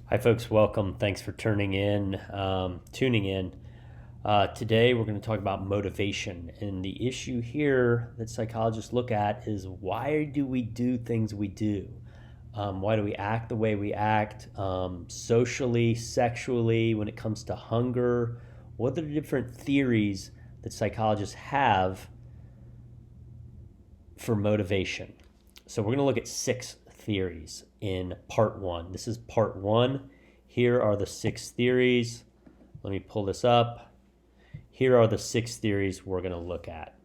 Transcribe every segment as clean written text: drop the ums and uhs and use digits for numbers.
Hi, folks. Welcome. Thanks for tuning in. Today, we're going to talk about motivation. And the issue here that psychologists look at is why do we do things we do? Why do we act the way we act socially, sexually, when it comes to hunger? What are the different theories that psychologists have for motivation? So, we're going to look at 6 theories in part 1. This is part 1. Here are the 6 theories. Let me pull this up. Here are the 6 theories we're going to look at.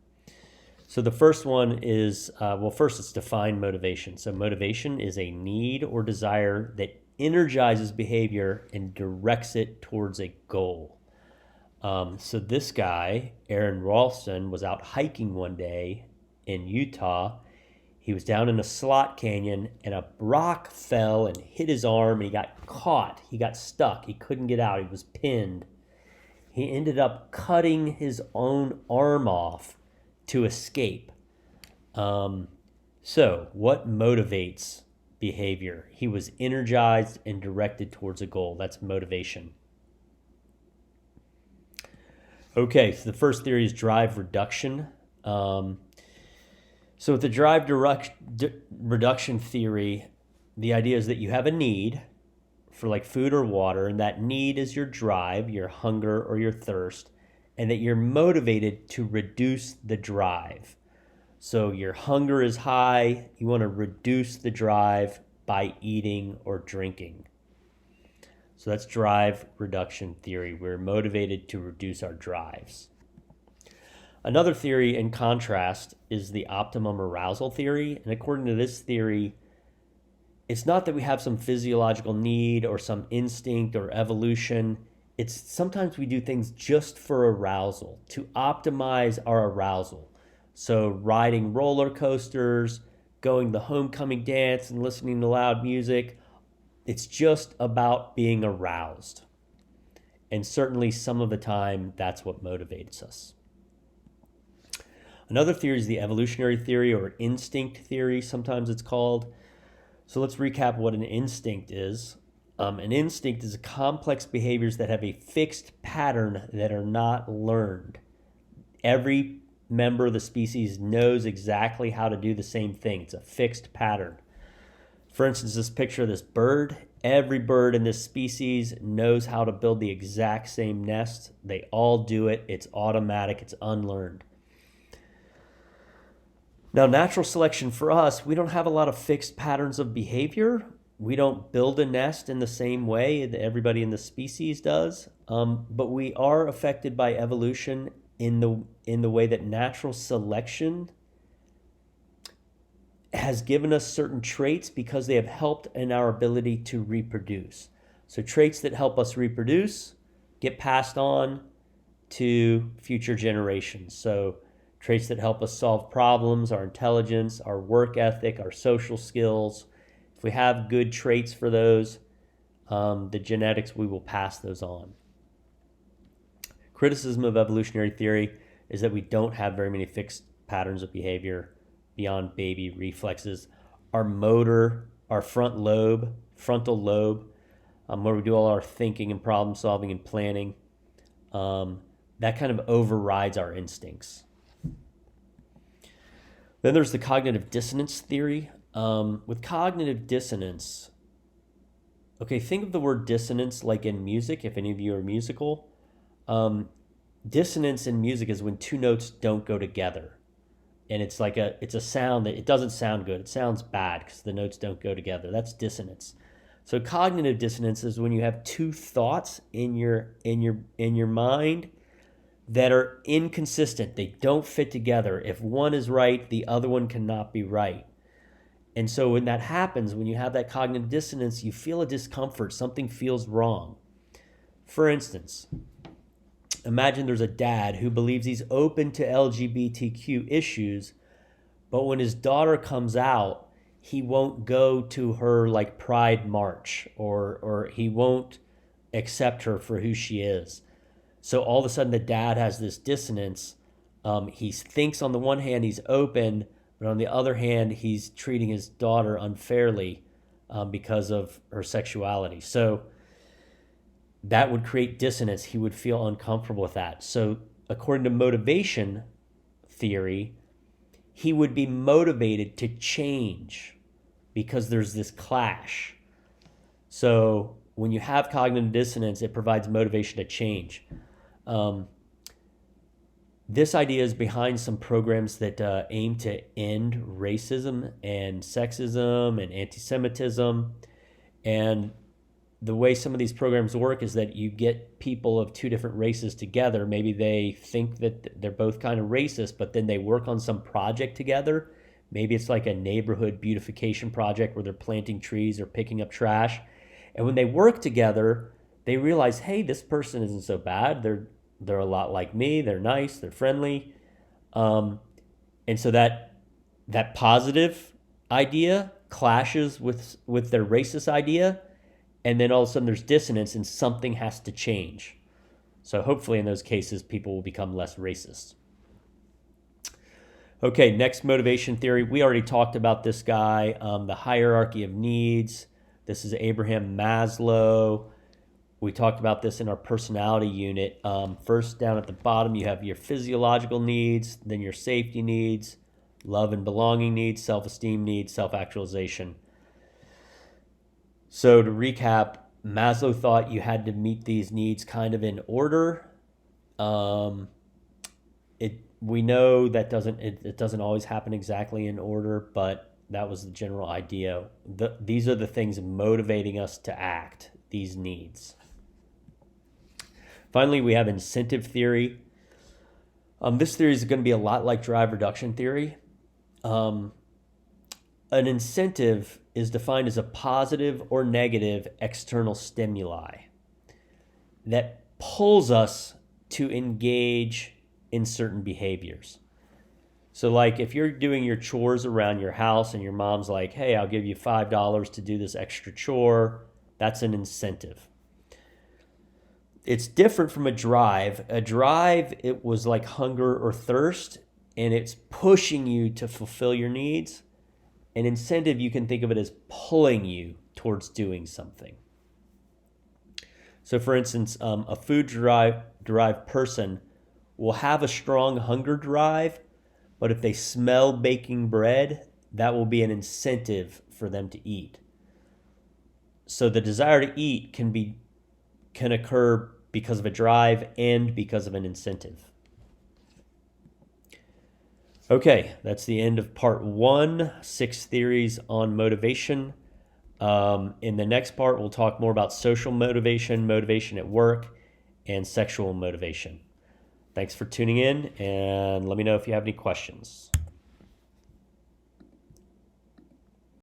So the first one is, first let's define motivation. So motivation is a need or desire that energizes behavior and directs it towards a goal. So this guy, Aaron Ralston, was out hiking one day in Utah. He was down in a slot canyon and a rock fell and hit his arm and he got caught. He got stuck. He couldn't get out. He was pinned. He ended up cutting his own arm off to escape. So what motivates behavior? He was energized and directed towards a goal. That's motivation. Okay, so the first theory is drive reduction. So with the drive reduction theory, the idea is that you have a need for like food or water, and that need is your drive, your hunger or your thirst, and that you're motivated to reduce the drive. So your hunger is high, you want to reduce the drive by eating or drinking. So that's drive reduction theory. We're motivated to reduce our drives. Another theory, in contrast, is the optimum arousal theory. And according to this theory, it's not that we have some physiological need or some instinct or evolution. It's sometimes we do things just for arousal, to optimize our arousal. So riding roller coasters, going to the homecoming dance and listening to loud music, it's just about being aroused. And certainly some of the time, that's what motivates us. Another theory is the evolutionary theory, or instinct theory, sometimes it's called. So let's recap what an instinct is. An instinct is complex behaviors that have a fixed pattern that are not learned. Every member of the species knows exactly how to do the same thing. It's a fixed pattern. For instance, this picture of this bird, every bird in this species knows how to build the exact same nest. They all do it. It's automatic. It's unlearned. Now, natural selection for us, we don't have a lot of fixed patterns of behavior. We don't build a nest in the same way that everybody in the species does, but we are affected by evolution in the way that natural selection has given us certain traits because they have helped in our ability to reproduce. So traits that help us reproduce get passed on to future generations. So traits that help us solve problems, our intelligence, our work ethic, our social skills. If we have good traits for those, the genetics, we will pass those on. Criticism of evolutionary theory is that we don't have very many fixed patterns of behavior beyond baby reflexes. Our motor, our frontal lobe, where we do all our thinking and problem solving and planning, that kind of overrides our instincts. Then there's the cognitive dissonance theory. With cognitive dissonance, okay, think of the word dissonance like in music, if any of you are musical. Dissonance in music is when two notes don't go together. And it's a sound that it doesn't sound good. It sounds bad because the notes don't go together. That's dissonance. So cognitive dissonance is when you have two thoughts in your mind that are inconsistent. They don't fit together. If one is right, the other one cannot be right. And so when that happens, when you have that cognitive dissonance, you feel a discomfort. Something feels wrong. For instance, imagine there's a dad who believes he's open to LGBTQ issues, but when his daughter comes out, he won't go to her like pride march, or he won't accept her for who she is. So all of a sudden the dad has this dissonance. He thinks on the one hand he's open, but on the other hand he's treating his daughter unfairly because of her sexuality. So that would create dissonance. He would feel uncomfortable with that. So according to motivation theory, he would be motivated to change because there's this clash. So when you have cognitive dissonance, it provides motivation to change. This idea is behind some programs that aim to end racism and sexism and anti-Semitism. And the way some of these programs work is that you get people of two different races together. Maybe they think that they're both kind of racist, but then they work on some project together. Maybe it's like a neighborhood beautification project where they're planting trees or picking up trash. And when they work together, they realize, hey, this person isn't so bad. They're a lot like me. They're nice. They're friendly. And so that positive idea clashes with their racist idea. And then all of a sudden there's dissonance and something has to change. So hopefully in those cases, people will become less racist. Okay, next motivation theory. We already talked about this guy, the hierarchy of needs. This is Abraham Maslow. We talked about this in our personality unit. First, down at the bottom, you have your physiological needs, then your safety needs, love and belonging needs, self-esteem needs, self-actualization. So to recap, Maslow thought you had to meet these needs kind of in order. We know that it doesn't always happen exactly in order, but that was the general idea. These are the things motivating us to act, these needs. Finally, we have incentive theory. This theory is going to be a lot like drive reduction theory. An incentive is defined as a positive or negative external stimuli that pulls us to engage in certain behaviors. So like if you're doing your chores around your house and your mom's like, hey, I'll give you $5 to do this extra chore, that's an incentive. It's different from a drive. A drive, it was like hunger or thirst, and it's pushing you to fulfill your needs. An incentive, you can think of it as pulling you towards doing something. So for instance, a food-derived person will have a strong hunger drive, but if they smell baking bread, that will be an incentive for them to eat. So the desire to eat can occur because of a drive and because of an incentive. Okay, that's the end of part 1, 6 theories on motivation. In the next part, we'll talk more about social motivation, motivation at work, and sexual motivation. Thanks for tuning in, and let me know if you have any questions.